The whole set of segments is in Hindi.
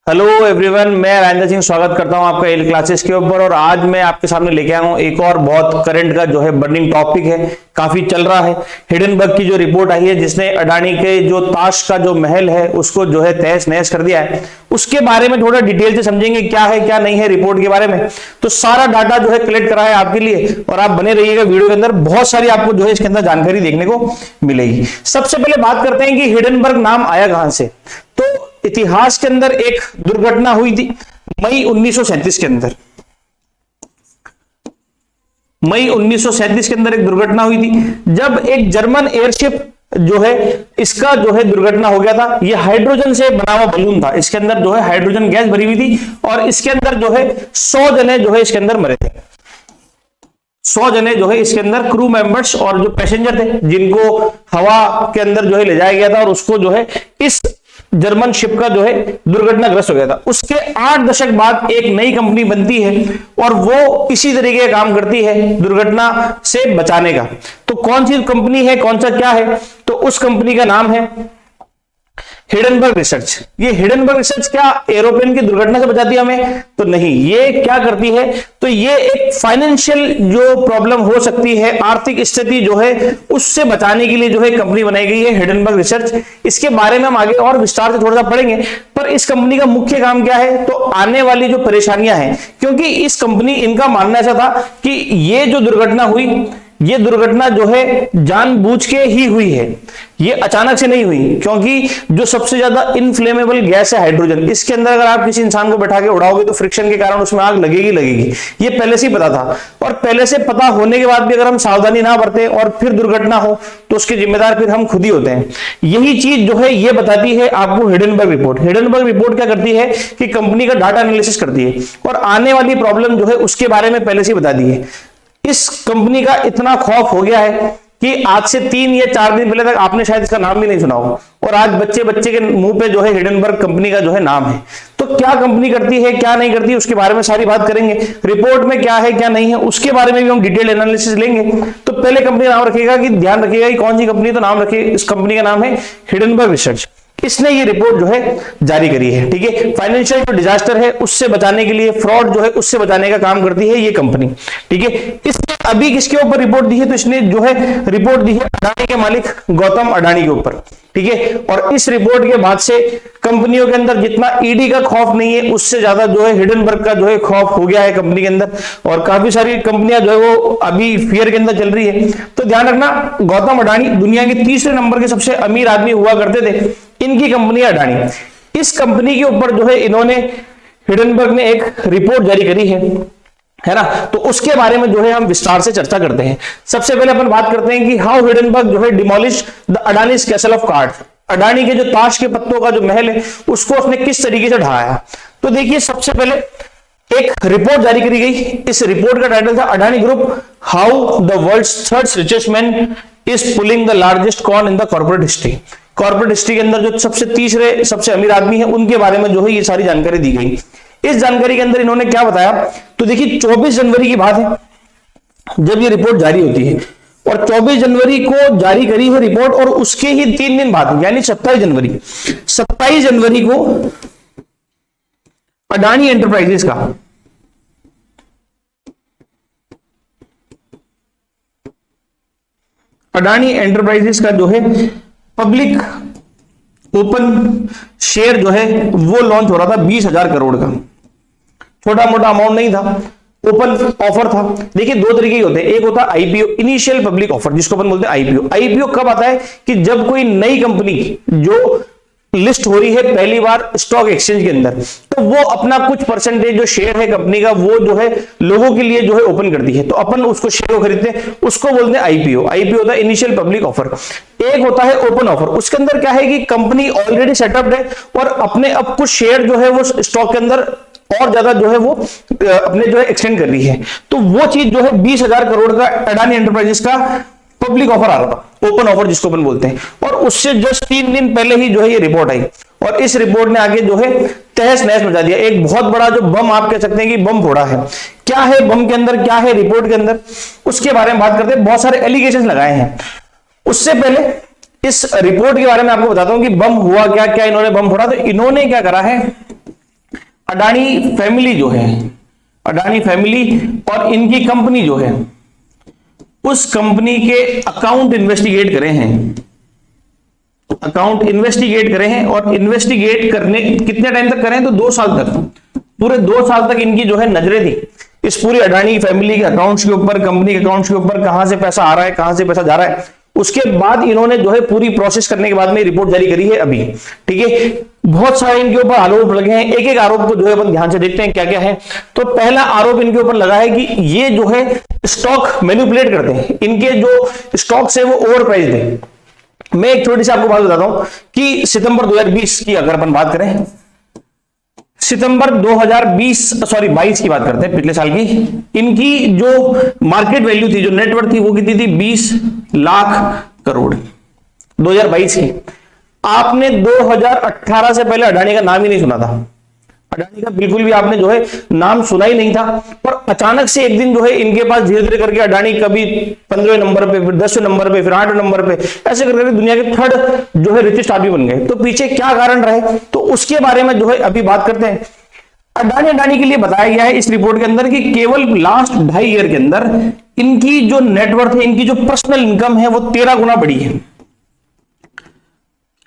हेलो एवरीवन, मैं राजेंद्र सिंह स्वागत करता हूं आपका एल क्लासेस के ऊपर। और आज मैं आपके सामने लेके आया हूं एक और बहुत करंट का जो है बर्निंग टॉपिक है, काफी चल रहा है। हिडेनबर्ग की जो रिपोर्ट आई है जिसने अडानी के जो ताश का जो महल है उसको जो है तहस नहस कर दिया है, उसके बारे में थोड़ा डिटेल से समझेंगे क्या है क्या नहीं है रिपोर्ट के बारे में। तो सारा डाटा जो है कलेक्ट करा है आपके लिए और आप बने रहिएगा वीडियो के अंदर, बहुत सारी आपको जो है इसके अंदर जानकारी देखने को मिलेगी। सबसे पहले बात करते हैं कि हिडेनबर्ग नाम आया कहां से। तो इतिहास के अंदर एक दुर्घटना हुई थी मई 1937 के अंदर। मई 1937 के अंदर एक दुर्घटना हुई थी जब एक जर्मन एयरशिप जो है इसका जो है दुर्घटना हो गया था। ये हाइड्रोजन से बना हुआ बलून था, इसके अंदर जो है हाइड्रोजन गैस भरी हुई थी और इसके अंदर जो है 100 जने जो है इसके अंदर मरे थे। 100 जने जो है इसके अंदर क्रू मेंबर्स और जो पैसेंजर थे जिनको हवा के अंदर जो है ले जाया गया था और उसको जो है इस जर्मन शिप का जो है दुर्घटनाग्रस्त हो गया था। उसके 8 दशक बाद एक नई कंपनी बनती है और वो इसी तरीके का काम करती है दुर्घटना से बचाने का। तो कौन सी कंपनी है, कौन सा क्या है, तो उस कंपनी का नाम है हिडेनबर्ग रिसर्च। ये हिडेनबर्ग रिसर्च क्या एरोप्लेन की दुर्घटना से बचाती है हमें? तो नहीं। ये क्या करती है, तो ये एक फाइनेंशियल जो प्रॉब्लम हो सकती है, आर्थिक स्थिति जो है उससे बचाने के लिए जो है कंपनी बनाई गई है हिडेनबर्ग रिसर्च। इसके बारे में हम आगे और विस्तार से थोड़ा सा पढ़ेंगे। पर इस कंपनी का मुख्य काम क्या है, तो आने वाली जो परेशानियां हैं, क्योंकि इस कंपनी इनका मानना ऐसा था कि ये जो दुर्घटना हुई, ये दुर्घटना जो है जानबूझ के ही हुई है, ये अचानक से नहीं हुई। क्योंकि जो सबसे ज्यादा इनफ्लेमेबल गैस है हाइड्रोजन, इसके अंदर अगर आप किसी इंसान को बैठा के उड़ाओगे तो फ्रिक्शन के कारण उसमें आग लगेगी लगेगी। ये पहले से ही पता था और पहले से पता होने के बाद भी अगर हम सावधानी ना बरते और फिर दुर्घटना हो तो उसके जिम्मेदार फिर हम खुद ही होते हैं। यही चीज जो है ये बताती है आपको हिडेनबर्ग रिपोर्ट। हिडेनबर्ग रिपोर्ट क्या करती है कि कंपनी का डाटा एनालिसिस करती है और आने वाली प्रॉब्लम जो है उसके बारे में पहले से ही बता दी है। इस कंपनी का इतना खौफ हो गया है कि आज से 3 या 4 दिन पहले तक आपने शायद इसका नाम भी नहीं सुना हो और आज बच्चे बच्चे के मुंह पे जो है हिडेनबर्ग कंपनी का जो है नाम है। तो क्या कंपनी करती है क्या नहीं करती उसके बारे में सारी बात करेंगे। रिपोर्ट में क्या है क्या नहीं है उसके बारे में भी हम डिटेल एनालिसिस लेंगे। तो पहले कंपनी नाम रखिएगा कि ध्यान रखिएगा कि कौन सी कंपनी, तो नाम रखिए इस कंपनी का नाम है हिडेनबर्ग रिसर्च। इसने ये रिपोर्ट जो है जारी करी है। ठीक है, फाइनेंशियल जो डिजास्टर है उससे बचाने के लिए, फ्रॉड जो है उससे बचाने का काम करती है ये कंपनी। ठीक है, इसने अभी किसके ऊपर रिपोर्ट दी है, तो इसने जो है रिपोर्ट दी है अडानी के मालिक गौतम अडानी के ऊपर। ठीक है, और इस रिपोर्ट के बाद से कंपनियों के अंदर जितना ईडी का खौफ नहीं है उससे ज्यादा जो है हिडेनबर्ग का जो है खौफ हो गया है कंपनी के अंदर और काफी सारी कंपनियां जो है वो अभी फियर के अंदर चल रही है। तो ध्यान रखना, गौतम अडानी दुनिया के तीसरे नंबर के सबसे अमीर आदमी हुआ करते थे। इनकी कंपनी अडानी, इस कंपनी के ऊपर जो है इन्होंने हिडेनबर्ग ने एक रिपोर्ट जारी करी है ना। तो उसके बारे में जो है हम विस्तार से चर्चा करते हैं। सबसे पहले अपन बात करते हैं कि हाउ हिडेनबर्ग जो है demolish the Adanis castle of cards. Adani के जो ताश के पत्तों का जो महल है उसको उसने किस तरीके से ढहाया। तो देखिए, सबसे पहले एक रिपोर्ट जारी करी गई। इस रिपोर्ट का टाइटल था Adani group how the world's third richest man is pulling the largest con in the corporate history. Corporate history के अंदर जो तीसरे सबसे अमीर आदमी है उनके बारे में जो है ये सारी जानकारी दी गई। इस जानकारी के अंदर इन्होंने क्या बताया, तो देखिए 24 जनवरी की बात है जब ये रिपोर्ट जारी होती है और 24 जनवरी को जारी करी है रिपोर्ट और उसके ही 3 दिन बाद यानी 27 जनवरी को अडानी एंटरप्राइजेस का जो है पब्लिक ओपन शेयर जो है वो लॉन्च हो रहा था 20,000 करोड़ का। छोटा मोटा अमाउंट नहीं था, ओपन ऑफर था। देखिए 2 तरीके के होते हैं, एक होता है आईपीओ, इनिशियल पब्लिक ऑफर, जिसको अपन बोलते हैं आईपीओ। आईपीओ कब आता है कि जब कोई नई कंपनी जो लिस्ट हो रही है पहली बार स्टॉक एक्सचेंज के अंदर, तो वो अपना कुछ परसेंटेज जो शेयर है कंपनी का वो जो है लोगों के लिए जो है ओपन करती है। तो अपन उसको शेयर को खरीदते हैं, उसको बोलते हैं आईपीओ। आईपीओ होता है इनिशियल पब्लिक ऑफर। एक होता है ओपन ऑफर, उसके अंदर क्या है कि कंपनी ऑलरेडी सेटअप है और अपने अब कुछ शेयर जो है वो स्टॉक के अंदर और ज्यादा जो है वो अपने जो है एक्सटेंड कर रही है। तो वो चीज जो है 20,000 करोड़ का अडानी एंटरप्राइजेस का पब्लिक ऑफर आ रहा था, ओपन ऑफर जिसको अपन बोलते हैं। और उससे जस्ट 3 दिन पहले ही जो है ये रिपोर्ट आई और इस रिपोर्ट ने आगे जो है तहस नहस मचा दिया। एक बहुत बड़ा जो बम आप कह सकते हैं कि बम फोड़ा है। क्या है बम के अंदर, क्या है रिपोर्ट के अंदर, उसके बारे में बात करते हैं। बहुत सारे एलिगेशन लगाए हैं। उससे पहले इस रिपोर्ट के बारे में आपको बताता हूं कि बम हुआ क्या, क्या इन्होंने बम फोड़ा। तो इन्होंने क्या करा है, अडानी फैमिली जो है, अडानी फैमिली और इनकी कंपनी जो है, उस कंपनी के अकाउंट इन्वेस्टिगेट करे हैं, अकाउंट इन्वेस्टिगेट करे हैं। और इन्वेस्टिगेट करने कितने टाइम तक करें, तो 2 साल तक, पूरे 2 साल तक इनकी जो है नजरें थी इस पूरी अडानी फैमिली के अकाउंट्स के ऊपर, कंपनी के अकाउंट्स के ऊपर, कहां से पैसा आ रहा है, कहां से पैसा जा रहा है। उसके बाद इन्होंने जो है पूरी प्रोसेस करने के बाद में रिपोर्ट जारी करी है अभी, ठीक है। बहुत सारे इनके ऊपर आरोप लगे हैं, एक एक आरोप को जो है अपन ध्यान से देखते हैं क्या क्या है। तो पहला आरोप इनके ऊपर लगा है कि ये जो है स्टॉक मैनिपुलेट करते हैं, इनके जो स्टॉक्स है वो ओवर प्राइस्ड है। मैं एक छोटी सी आपको बात बताता हूं कि सितंबर 2020 की अगर अपन बात करें, सितंबर 22 की बात करते हैं, पिछले साल की, इनकी जो मार्केट वैल्यू थी, जो नेटवर्थ थी, वो कितनी थी, 20 लाख करोड़ 2022 की। आपने 2018 से पहले अडानी का नाम ही नहीं सुना था, अडानी का बिल्कुल भी आपने जो है नाम सुना ही नहीं था। और अचानक से एक दिन जो है इनके पास धीरे धीरे करके अडानी कभी 15वें नंबर पे, फिर 10वें नंबर पे, फिर 8वें नंबर पे, ऐसे करके दुनिया के 3rd जो है रिचेस्ट आदमी बन गए। तो पीछे क्या कारण रहे, तो उसके बारे में जो है अभी बात करते हैं। अडानी के लिए बताया गया है इस रिपोर्ट के अंदर कि केवल लास्ट 2.5 ईयर के अंदर इनकी जो नेटवर्थ है, इनकी जो पर्सनल इनकम है, वो 13 गुना बढ़ी है,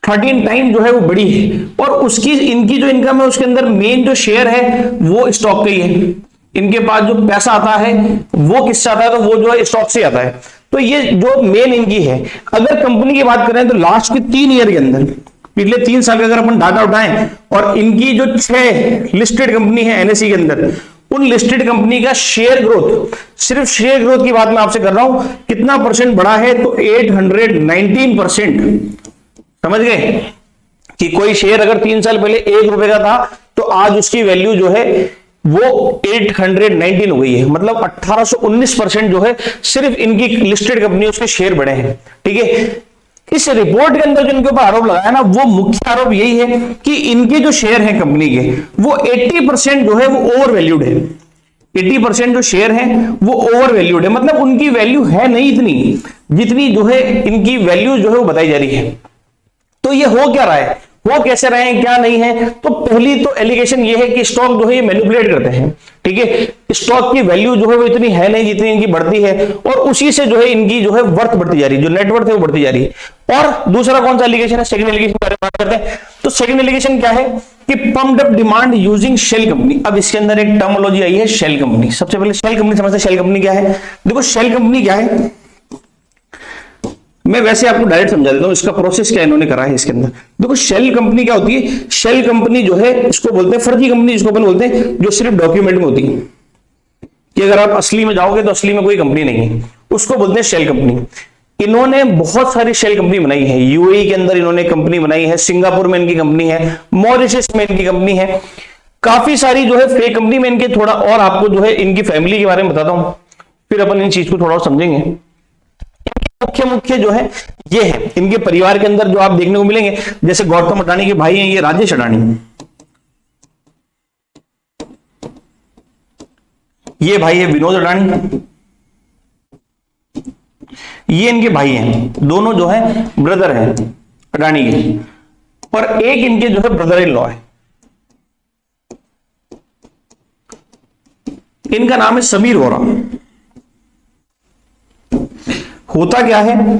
13 टाइम जो है वो बड़ी है। और उसकी इनकी जो इनकम है उसके अंदर मेन जो शेयर है वो स्टॉक का ही है। इनके पास जो पैसा आता है वो किससे आता है, तो वो जो है स्टॉक से आता है। तो ये जो मेन इनकी है। अगर कंपनी की बात करें तो लास्ट के 3 ईयर के अंदर, पिछले 3 साल का अगर अपन डाटा उठाएं, और इनकी जो 6 लिस्टेड कंपनी है एनएसई के अंदर, उन लिस्टेड कंपनी का शेयर ग्रोथ, सिर्फ शेयर ग्रोथ की बात मैं आपसे कर रहा हूं, कितना परसेंट बढ़ा है, तो 819%। समझ गए कि कोई शेयर अगर 3 साल पहले 1 रुपए का था, तो आज उसकी वैल्यू जो है वो 819 हो गई है। मतलब 1819% जो है सिर्फ इनकी लिस्टेड कंपनी उसके शेयर बढ़े हैं, ठीक है। इस रिपोर्ट के अंदर जो इनके ऊपर आरोप लगाया ना, वो मुख्य आरोप यही है कि इनके जो शेयर हैं कंपनी के, वो 80% जो है वो ओवर वैल्यूड है। 80% जो शेयर हैं वो ओवर वैल्यूड है, मतलब उनकी वैल्यू है नहीं इतनी जितनी जो है इनकी वैल्यू जो है वो बताई जा रही है। तो ये हो क्या रहा है, वो कैसे रहे हैं, क्या नहीं है। तो पहली तो एलिगेशन ये है कि स्टॉक जो है ये मैनिपुलेट करते हैं, ठीक है। स्टॉक की वैल्यू जो है वो इतनी है नहीं जितनी इनकी बढ़ती है, और उसी से जो है इनकी जो है वर्थ बढ़ती जा रही है, जो नेटवर्थ है वो बढ़ती जा रही है। और दूसरा कौन सा एलिगेशन है, सेकंड एलिगेशन के बारे में बात करते हैं। तो सेकंड एलिगेशन क्या है कि pumped up demand using shell company. अब इसके अंदर एक टर्मिनोलॉजी आई है, शेल कंपनी। सबसे पहले शेल कंपनी समझते, शेल कंपनी क्या है। देखो शेल कंपनी क्या है, मैं वैसे आपको डायरेक्ट समझा देता हूं इसका प्रोसेस क्या इन्होंने करा है इसके अंदर। देखो शेल कंपनी क्या होती है, शेल कंपनी जो है इसको बोलते हैं फर्जी कंपनी, जिसको अपन बोलते हैं, जो सिर्फ डॉक्यूमेंट में होती है, कि अगर आप असली में जाओगे तो असली में कोई कंपनी नहीं है, उसको बोलते हैं शेल कंपनी। इन्होंने बहुत सारी शेल कंपनी बनाई है, यूएई के अंदर इन्होंने कंपनी बनाई है, सिंगापुर में इनकी कंपनी है, मॉरिशस में इनकी कंपनी है, काफी सारी जो है फेक कंपनी में इनके। थोड़ा और आपको जो है इनकी फैमिली के बारे में बताता हूं, फिर अपन इन चीज को थोड़ा और समझेंगे। मुख्य जो है ये है इनके परिवार के अंदर जो आप देखने को मिलेंगे, जैसे गौतम अडानी के भाई हैं ये राजेश अडानी, ये भाई है विनोद अडानी, ये इनके भाई हैं, दोनों जो है ब्रदर हैं अडानी के, और एक इनके जो है ब्रदर इन लॉ है, इनका नाम है समीर वोरा। होता क्या है,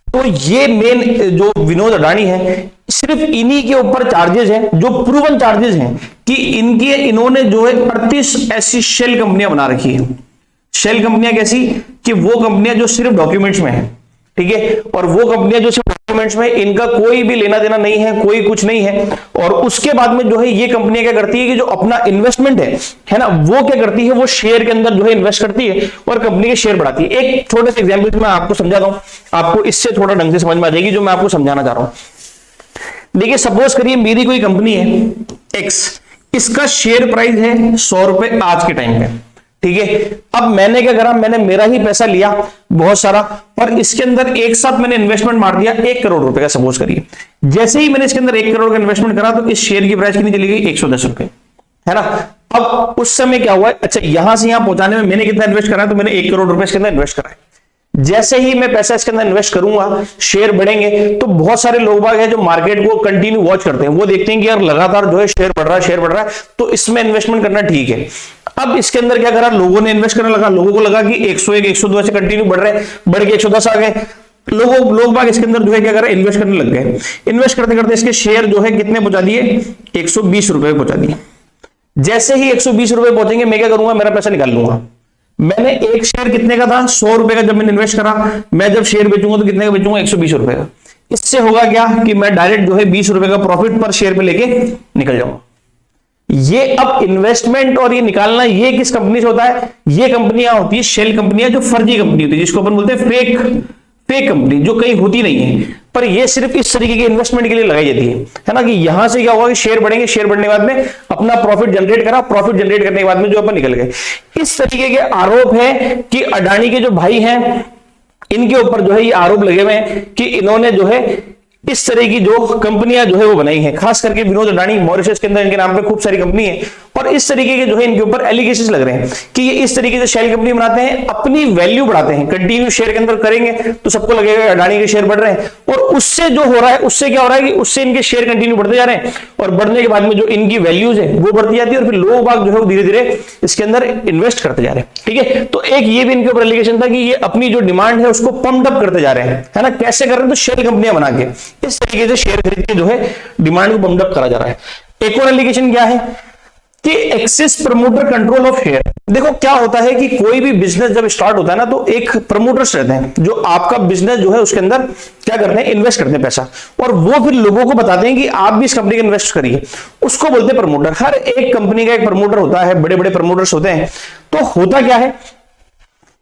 तो ये मेन जो विनोद अडानी है, सिर्फ इन्हीं के ऊपर चार्जेस हैं, जो प्रूवन चार्जेस हैं कि इन्होंने जो है 38 ऐसी शेल कंपनियां बना रखी है। शेल कंपनियां कैसी, कि वो कंपनियां जो सिर्फ डॉक्यूमेंट्स में है, ठीक है, और वो कंपनियां जो सिर्फ डॉक्यूमेंट्स में, इनका कोई भी लेना देना नहीं है, कोई कुछ नहीं है। और उसके बाद में जो है ये कंपनियां क्या करती है कि जो अपना इन्वेस्टमेंट है ना, वो क्या करती है, वो शेयर के अंदर जो है इन्वेस्ट करती है और कंपनी के शेयर बढ़ाती है। एक छोटे से एग्जाम्पल मैं आपको समझाता हूं, आपको इससे थोड़ा ढंग से समझ में आ जाएगी जो मैं आपको समझाना चाह रहा हूं। देखिए सपोज करिए मेरी कोई कंपनी है एक्स, इसका शेयर प्राइस है 100 रुपए आज के टाइम पे, ठीक है। अब मैंने क्या करा, मैंने मेरा ही पैसा लिया बहुत सारा, और इसके अंदर एक साथ मैंने इन्वेस्टमेंट मार दिया 1 करोड़ रुपए का, सपोज करिए। जैसे ही मैंने इसके अंदर 1 करोड़ का इन्वेस्टमेंट करा, तो इस शेयर की प्राइस कितनी चली गई, 110 रुपए, है ना। अब उस समय क्या हुआ, अच्छा यहां से यहां पहुंचाने में मैंने कितना इन्वेस्ट करा है, तो मैंने 1 करोड़ रुपए इसके अंदर इन्वेस्ट करा है। जैसे ही मैं पैसा इसके अंदर इन्वेस्ट करूंगा, शेयर बढ़ेंगे, तो बहुत सारे लोग बाग हैं जो मार्केट को कंटिन्यू वॉच करते हैं, वो देखते हैं कि यार लगातार जो है शेयर बढ़ रहा है, शेयर बढ़ रहा है, तो इसमें इन्वेस्टमेंट करना ठीक है। अब इसके अंदर क्या करा, लोगों ने इन्वेस्ट करने लगा, लोगों को लगा कि 101, 102 से कंटिन्यू बढ़ रहे, बढ़ के 110 आ गए, लोग बाग इसके अंदर जो है क्या करा, इन्वेस्ट करने लग गए। इन्वेस्ट करते करते इसके शेयर जो है कितने पहुंचा दिए, 120 रुपए पहुंचा दिए। जैसे ही 120 रुपए पहुंचेंगे, मैं क्या करूंगा, मेरा पैसा निकाल लूंगा। मैंने एक शेयर कितने का था, 100 रुपए का जब मैंने इन्वेस्ट करा, मैं जब शेयर बेचूंगा तो कितने का बेचूंगा, 120 रुपए का। इससे होगा क्या कि मैं डायरेक्ट जो है 20 रुपए का प्रॉफिट पर शेयर पे लेके निकल जाऊंगा। ये अब इन्वेस्टमेंट और ये निकालना, ये किस कंपनी से होता है, ये कंपनियां होती है शेल कंपनियां, जो फर्जी कंपनी होती है, जिसको अपन बोलते हैं फेक कंपनी, जो कहीं होती नहीं है, पर ये सिर्फ इस तरीके के इन्वेस्टमेंट के लिए लगाई जाती है ना, कि यहां से क्या होगा कि शेयर बढ़ेंगे, शेयर बढ़ने के बाद में अपना प्रॉफिट जनरेट करा, प्रॉफिट जनरेट करने के बाद में जो अपन निकल गए। इस तरीके के आरोप है कि अडानी के जो भाई हैं, इनके ऊपर जो है ये आरोप लगे हुए हैं कि इन्होंने जो है इस तरह की जो कंपनियां जो है वो बनाई हैं, खास करके विनोद अडानी, मॉरिशस के अंदर इनके नाम पे खूब सारी कंपनी है, और इस तरीके के जो है इनके ऊपर एलिगेशंस लग रहे हैं कि ये इस तरीके से शेल कंपनी बनाते हैं, अपनी वैल्यू बढ़ाते हैं, कंटिन्यू शेयर के अंदर करेंगे तो सबको लगेगा अडानी के शेयर बढ़ रहे हैं, और उससे जो हो रहा है, उससे क्या हो रहा है कि उससे इनके शेयर कंटिन्यू बढ़ते जा रहे हैं, और बढ़ने के बाद में जो इनकी वैल्यूज है वो बढ़ती जाती है, और फिर लोग बाग जो है वो धीरे धीरे इसके अंदर इन्वेस्ट करते जा रहे हैं। ठीक है, तो एक ये भी इनके ऊपर एलिगेशन था कि ये अपनी जो डिमांड है उसको पंप अप करते जा रहे हैं, है ना। कैसे कर रहे हैं, तो शेल कंपनियां बना के इस तरीके से शेयर खरीद के जो है डिमांड को पंप अप करा जा रहा है। एक और एलिगेशन क्या है कि excess promoter control of share. देखो क्या होता है कि कोई भी बिजनेस जब स्टार्ट होता है ना, तो एक प्रमोटर्स रहते हैं जो आपका बिजनेस जो है उसके अंदर क्या करते हैं, इन्वेस्ट करते हैं पैसा, और वो फिर लोगों को बताते हैं कि आप भी इस कंपनी का इन्वेस्ट करिए, उसको बोलते हैं प्रमोटर। हर एक कंपनी का एक प्रमोटर होता है, बड़े बड़े प्रमोटर्स होते हैं। तो होता क्या है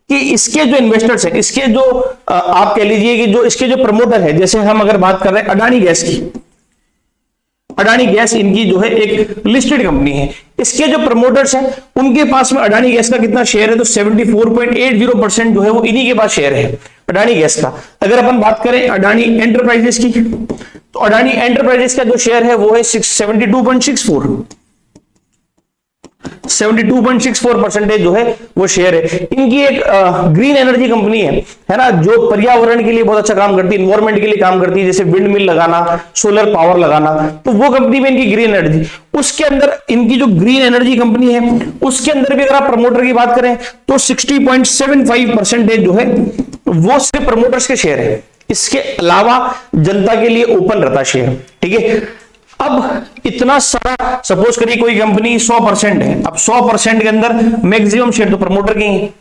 कि इसके जो इन्वेस्टर्स हैं, इसके जो आप कह लीजिए कि जो इसके जो प्रमोटर है, जैसे हम अगर बात कर रहे हैं अडानी गैस की, अडानी गैस इनकी जो है एक लिस्टेड कंपनी है, इसके जो प्रमोटर्स हैं उनके पास में अडानी गैस का कितना शेयर है, तो 74.80% जो है वो इन्हीं के पास शेयर है अडानी गैस का। अगर अपन बात करें अडानी एंटरप्राइजेस की, तो अडानी एंटरप्राइजेस का जो शेयर है वो है 72.64% जो है वो शेयर है। इनकी एक ग्रीन एनर्जी कंपनी है ना, जो पर्यावरण के लिए बहुत अच्छा काम करती है, इन्वायरमेंट के लिए काम करती है, जैसे विंड मिल लगाना, सोलर पावर लगाना, तो वो कंपनी में इनकी ग्रीन एनर्जी, उसके अंदर इनकी जो ग्रीन एनर्जी कंपनी है उसके अंदर भी अगर आप प्रमोटर की बात करें तो 60.75% जो है वो सिर्फ प्रमोटर्स के शेयर है, इसके अलावा जनता के लिए ओपन रहता शेयर। ठीक है, अब इतना सारा, सपोज करिए कोई कंपनी 100% है, अब 100% के अंदर मैक्सिमम शेयर तो प्रमोटर के है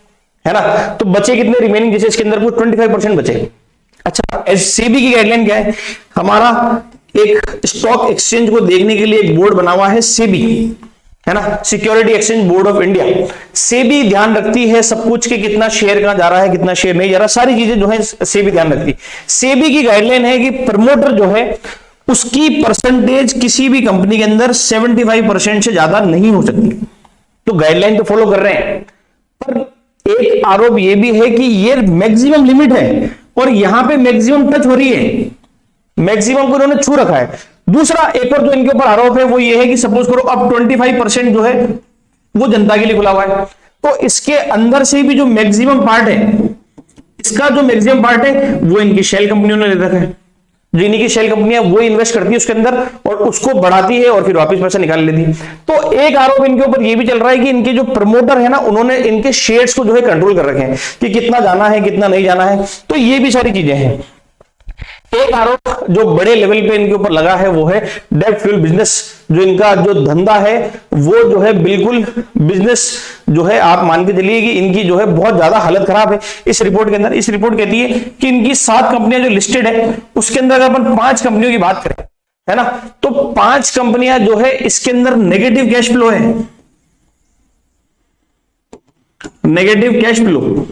ना, तो बचे कितने रिमेनिंग, जैसे इसके अंदर कुछ 25% बचे। अच्छा, सेबी की गाइडलाइन क्या है, हमारा एक स्टॉक एक्सचेंज को देखने के लिए एक बोर्ड बना हुआ है सेबी, है ना, security exchange board of India. SEBI ध्यान रखती है सब कुछ कि कितना शेयर कहां जा रहा है, कितना शेयर नहीं जा रहा, सारी चीजें जो है सेबी ध्यान रखती है। सेबी की गाइडलाइन है कि प्रमोटर जो है उसकी परसेंटेज किसी भी कंपनी के अंदर 75% से ज्यादा नहीं हो सकती, तो गाइडलाइन तो फॉलो कर रहे हैं, पर एक आरोप यह भी है कि ये मैक्सिमम लिमिट है और यहां पे मैक्सिमम टच हो रही है, मैक्सिमम को उन्होंने छू रखा है। दूसरा एक और जो इनके ऊपर आरोप है वो ये है कि सपोज करो अब 25% जो है वो जनता के लिए खुला हुआ है, तो इसके अंदर से भी जो मैक्सिमम पार्ट है, इसका जो मैक्सिमम पार्ट है वो इनकी शेल कंपनियों ने ले रखा है, जो इनकी शेल कंपनियां वो इन्वेस्ट करती है उसके अंदर और उसको बढ़ाती है और फिर वापस पैसा निकाल लेती है। तो एक आरोप इनके ऊपर ये भी चल रहा है कि इनके जो प्रमोटर है ना, उन्होंने इनके शेयर्स को जो है कंट्रोल कर रखे हैं कि कितना जाना है कितना नहीं जाना है, तो ये भी सारी चीजें हैं। एक आरोप जो बड़े लेवल पे इनके ऊपर लगा है वो है डेब्ट फ्यूल बिजनेस, जो इनका जो धंधा है वो जो है बिल्कुल बिजनेस जो है आप मान के चलिए कि इनकी जो है बहुत ज्यादा हालत खराब है। इस रिपोर्ट के अंदर, इस रिपोर्ट कहती है कि इनकी 7 कंपनियां जो लिस्टेड है उसके अंदर अगर अपन 5 कंपनियों की बात करें, है ना, तो 5 कंपनियां जो है इसके अंदर नेगेटिव कैश फ्लो है, negative cash flow.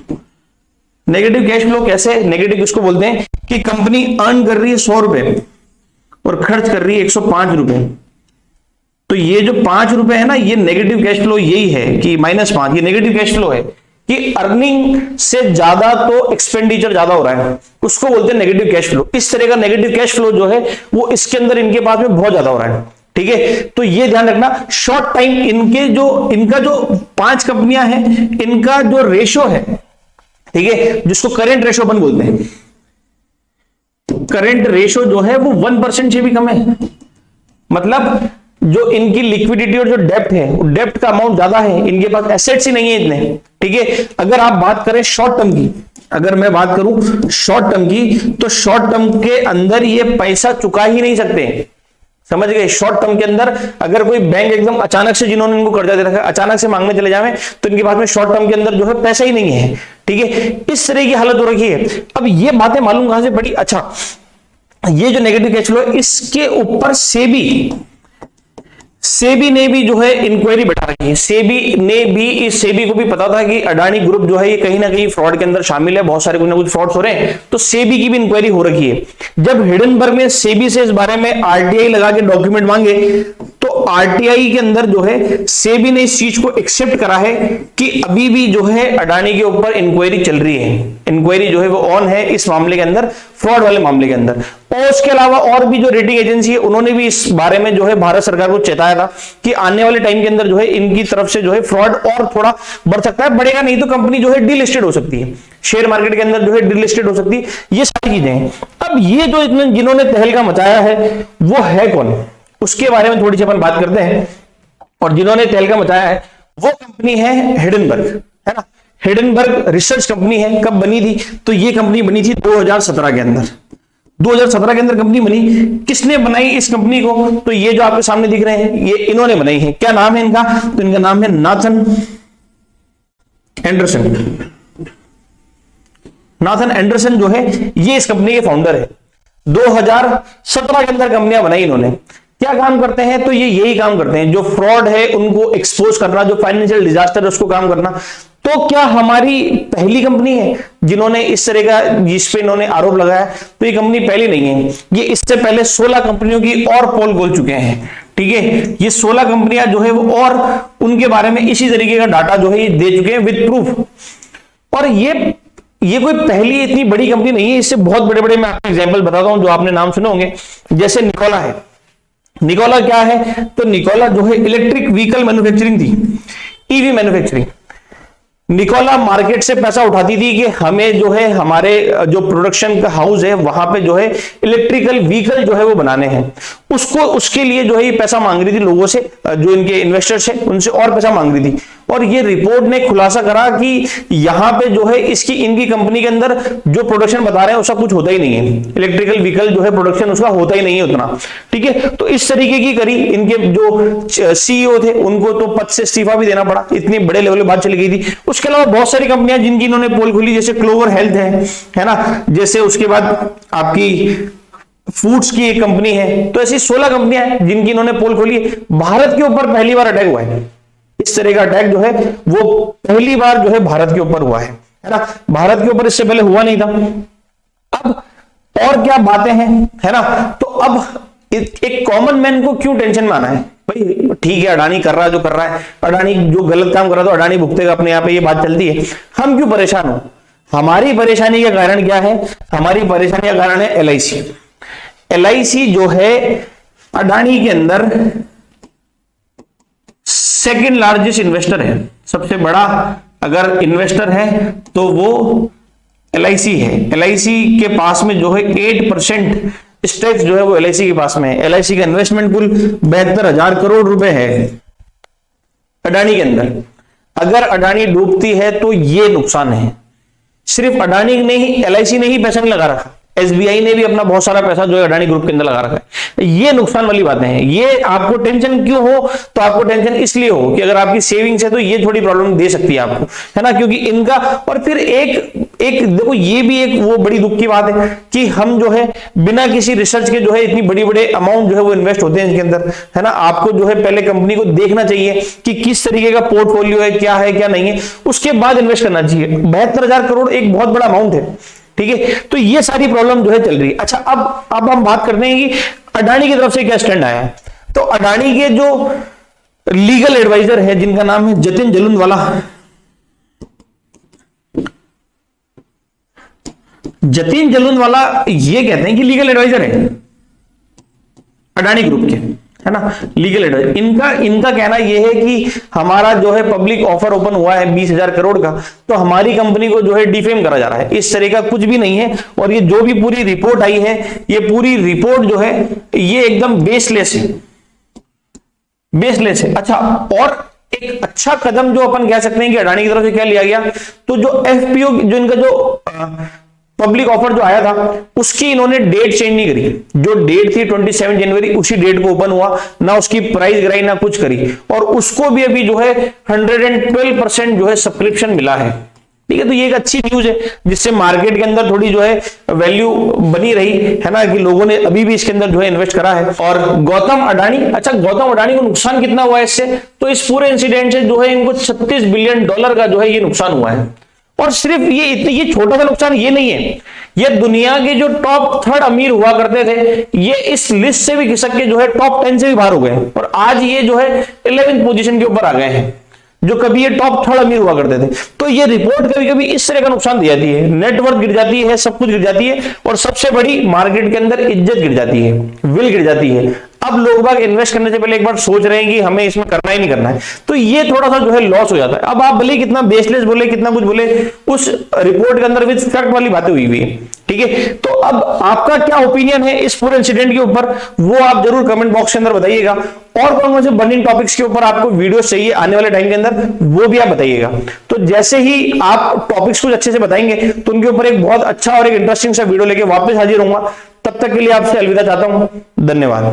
Negative cash flow कैसे, नेगेटिव किसको बोलते हैं कि कंपनी अर्न कर रही है 100 रुपए और खर्च कर रही है 105 रुपए, तो ये जो 5 रुपए है ना, ये नेगेटिव कैश फ्लो यही है कि -5, ये नेगेटिव कैश फ्लो है कि अर्निंग से ज्यादा तो एक्सपेंडिचर ज्यादा हो रहा है, उसको बोलते हैं नेगेटिव कैश फ्लो। इस तरह का नेगेटिव कैश फ्लो जो है वो इसके अंदर इनके पास में बहुत ज्यादा हो रहा है। ठीक है, तो ये ध्यान रखना, शॉर्ट टाइम इनका जो 5 कंपनियां हैं इनका जो रेशो है ठीक है, जिसको करेंट रेशो अपन बोलते हैं। करेंट रेशो जो है वो 1% से भी कम है, मतलब जो इनकी लिक्विडिटी और जो डेप्ट है, डेप्ट का अमाउंट ज्यादा है, इनके पास एसेट्स ही नहीं है इतने। ठीक है, अगर आप बात करें शॉर्ट टर्म की, अगर मैं बात करूं शॉर्ट टर्म की, तो शॉर्ट टर्म के अंदर ये पैसा चुका ही नहीं सकते, समझ गए। शॉर्ट टर्म के अंदर अगर कोई बैंक एकदम अचानक से, जिन्होंने इनको कर्जा दे रखा है, अचानक से मांगने चले जावे तो इनके पास में शॉर्ट टर्म के अंदर जो है पैसा ही नहीं है। ठीक है, इस तरह की हालत हो रखी है। अब ये बातें मालूम कहां से पड़ी, अच्छा ये जो नेगेटिव कैश फ्लो है इसके ऊपर सेबी ने भी जो है इंक्वायरी बैठा रखी है। सेबी को भी पता था कि अडानी ग्रुप जो है ये कहीं ना कहीं फ्रॉड के अंदर शामिल है, बहुत सारे कुछ ना कुछ फ्रॉड हो रहे हैं, तो सेबी की भी इंक्वायरी हो रखी है। जब हिडनबर्ग ने सेबी से इस बारे में आरटीआई लगा के डॉक्यूमेंट मांगे, तो आरटीआई के अंदर जो है सेबी ने इस चीज को एक्सेप्ट करा है कि अभी भी जो है अडानी के ऊपर इंक्वायरी चल रही है, इंक्वायरी जो है वो ऑन है इस मामले के अंदर, फ्रॉड वाले मामले के अंदर। और उसके अलावा और भी जो रेटिंग एजेंसी है उन्होंने भी इस बारे में जो है भारत सरकार को चेताया था कि आने वाले टाइम के अंदर जो है इनकी तरफ से जो है फ्रॉड और थोड़ा बढ़ सकता है, बढ़ेगा नहीं तो कंपनी जो है डीलिस्टेड हो सकती है, शेयर मार्केट के अंदर जो है डीलिस्टेड हो सकती है, ये सारी चीजें हैं। अब ये जो जिन्होंने तहलका मचाया है वो है कौन, उसके बारे में थोड़ी सी अपन बात करते हैं। और जिन्होंने तहलका मचाया है वो कंपनी है हिडनबर्ग, है ना। हिडनबर्ग रिसर्च कंपनी है, कब बनी थी, तो ये कंपनी बनी थी 2017 के अंदर। 2017 के अंदर कंपनी बनी। किसने बनाई इस कंपनी को, तो ये जो आपके सामने दिख रहे हैं ये इन्होंने बनाई है। क्या नाम है इनका, तो इनका नाम है नाथन एंडरसन। नाथन एंडरसन जो है ये इस कंपनी के फाउंडर है। 2017 के अंदर कंपनियां बनाई इन्होंने। क्या काम करते हैं, तो ये यही काम करते हैं, जो फ्रॉड है उनको एक्सपोज करना, जो फाइनेंशियल डिजास्टर है उसको काम करना। तो क्या हमारी पहली कंपनी है जिन्होंने इस तरह का, जिस पे इन्होंने आरोप लगाया, तो ये कंपनी पहली नहीं है, ये इससे पहले 16 कंपनियों की और पोल खोल चुके हैं। ठीक है, ये 16 कंपनियां जो है वो और उनके बारे में इसी तरीके का डाटा जो है ये दे चुके हैं विद प्रूफ। और ये कोई पहली इतनी बड़ी कंपनी नहीं है, इससे बहुत बड़े बड़े मैं आपको एग्जांपल बताता हूं जो आपने नाम सुने होंगे, जैसे निकोला है। निकोला क्या है, तो निकोला जो है इलेक्ट्रिक व्हीकल मैन्युफैक्चरिंग थी, ईवी मैन्युफैक्चरिंग। निकोला मार्केट से पैसा उठाती थी कि हमें जो है हमारे जो प्रोडक्शन का हाउस है वहां पे जो है इलेक्ट्रिकल व्हीकल जो है वो बनाने हैं, उसके लिए जो है ये पैसा मांग रही थी लोगों से, जो इनके इन्वेस्टर्स है उनसे और पैसा मांग रही थी। और ये रिपोर्ट ने खुलासा करा कि यहां पे जो है इनकी कंपनी के अंदर जो प्रोडक्शन बता रहे हैं उसका कुछ होता ही नहीं है, इलेक्ट्रिकल व्हीकल जो है प्रोडक्शन उसका होता ही नहीं है उतना। ठीक है, तो इस तरीके की करी। इनके जो सीईओ थे उनको तो पद से इस्तीफा भी देना पड़ा, इतनी बड़े लेवल पे बात चली गई थी। उसके अलावा बहुत सारी कंपनियां जिनकी इन्होंने पोल खोली, जैसे क्लोवर हेल्थ है ना, जैसे उसके बाद आपकी फूड्स की एक कंपनी है, तो ऐसी 16 कंपनियां हैं जिनकी इन्होंने पोल खोली है। भारत के ऊपर पहली बार अटैक हुआ है, इस तरह का अटैक जो है वो पहली बार जो है भारत के ऊपर हुआ है ना, भारत के ऊपर इससे पहले हुआ नहीं था। अब और क्या बातें हैं, है ना, तो अब एक कॉमन मैन को क्यों टेंशन में आना है भाई, ठीक है अडानी कर रहा है जो कर रहा है, अडानी जो गलत काम कर रहा है तो अडानी भुगतेगा अपने यहाँ पे, ये बात चलती है, हम क्यों परेशान हो। हमारी परेशानी का कारण क्या है, हमारी परेशानी का कारण है एलआईसी। एलआईसी जो है अडानी के अंदर सेकंड लार्जेस्ट इन्वेस्टर है, सबसे बड़ा अगर इन्वेस्टर है तो वो एलआईसी है। एलआईसी के पास में जो है 8% स्टेक्स जो है वो एलआईसी के पास में है। एलआईसी का इन्वेस्टमेंट कुल 72,000 करोड़ रुपए है अडानी के अंदर। अगर अडानी डूबती है तो ये नुकसान है। सिर्फ अडानी ने ही, एलआईसी ने ही पैसा नहीं लगा रखा, एसबीआई ने भी अपना बहुत सारा पैसा जो है अडानी ग्रुप के अंदर लगा रखा है। ये नुकसान वाली बातें हैं। ये आपको टेंशन क्यों हो, तो आपको टेंशन इसलिए हो कि अगर आपकी सेविंग्स है तो ये थोड़ी प्रॉब्लम दे सकती है आपको, है ना, क्योंकि इनका। और फिर एक देखो ये भी एक वो बड़ी दुख की बात है कि हम जो है बिना किसी रिसर्च के जो है इतनी बड़ी बड़े अमाउंट जो है वो इन्वेस्ट होते हैं इसके अंदर, है ना। आपको जो है पहले कंपनी को देखना चाहिए कि किस तरीके का पोर्टफोलियो है क्या नहीं है, उसके बाद इन्वेस्ट करना चाहिए। 72,000 करोड़ एक बहुत बड़ा अमाउंट है, ठीक है। तो ये सारी प्रॉब्लम जो है चल रही है। अच्छा, अब हम बात करते हैं कि अडानी की तरफ से क्या स्टैंड आया है। तो अडानी के जो लीगल एडवाइजर है जिनका नाम है जतिन जलूनवाला, जतिन जलूनवाला ये कहते हैं कि लीगल एडवाइजर है अडानी ग्रुप के। है ना, लीगल एडवाइस। इनका कहना यह है कि हमारा जो है पब्लिक ऑफर ओपन हुआ है 20,000 करोड़ का, तो हमारी कंपनी को जो है डिफेम करा जा रहा है। इस तरह का कुछ भी नहीं है। और ये जो भी पूरी रिपोर्ट आई है, ये पूरी रिपोर्ट जो है ये एकदम बेसलेस है, बेसलेस है। अच्छा, और एक अच्छा कदम जो अपन कह सकते हैं कि अडानी की तरफ से क्या लिया गया, तो जो एफपीओ जो इनका जो पब्लिक ऑफर जो आया था उसकी इन्होंने डेट चेंज नहीं करी। जो डेट थी 27 जनवरी उसी डेट को ओपन हुआ, ना उसकी प्राइस गिराई ना कुछ करी, और उसको भी अभी जो है 112% जो है सब्सक्रिप्शन मिला है। ठीक है, तो ये एक अच्छी न्यूज है जिससे मार्केट के अंदर थोड़ी जो है वैल्यू बनी रही है ना, कि लोगों ने अभी भी इसके अंदर जो है इन्वेस्ट करा है। और गौतम अडानी, अच्छा गौतम अडानी को नुकसान कितना हुआ है इससे, तो इस पूरे इंसिडेंट से जो है इनको $36 बिलियन का जो है ये नुकसान हुआ है। और सिर्फ ये छोटा सा नुकसान ये नहीं है, ये दुनिया के जो टॉप 3rd अमीर हुआ करते थे ये इस लिस्ट से भी खिसक के जो है टॉप 10 से भी बाहर हो गए, और आज ये जो है 11th पोजीशन के ऊपर आ गए हैं, जो कभी ये टॉप 3rd अमीर हुआ करते थे। तो ये रिपोर्ट कभी कभी इस तरह का नुकसान दे जाती है, नेटवर्थ गिर जाती है, सब कुछ गिर जाती है, और सबसे बड़ी मार्केट के अंदर इज्जत गिर जाती है, विल गिर जाती है। अब लोग बाग इन्वेस्ट करने से पहले एक बार सोच रहे हैं कि हमें इसमें करना ही नहीं करना है, तो ये थोड़ा सा जो है लॉस हो जाता है। अब आप भले कितना बेसलेस बोले, कितना कुछ बोले, उस रिपोर्ट के अंदर विद फैक्ट वाली बातें हुई हुई है। ठीक है, तो अब आपका क्या ओपिनियन है इस पूरे इंसिडेंट के ऊपर, वो आप जरूर कमेंट बॉक्स के अंदर बताइएगा। और कौन से बर्निंग टॉपिक्स के ऊपर आपको वीडियो चाहिए आने वाले टाइम के अंदर, वो भी आप बताइएगा। तो जैसे ही आप टॉपिक्स कुछ अच्छे से बताएंगे तो उनके ऊपर एक बहुत अच्छा और एक इंटरेस्टिंग सा वीडियो लेके वापस हाजिर होऊंगा। तब तक के लिए आपसे अलविदा चाहता हूं, धन्यवाद।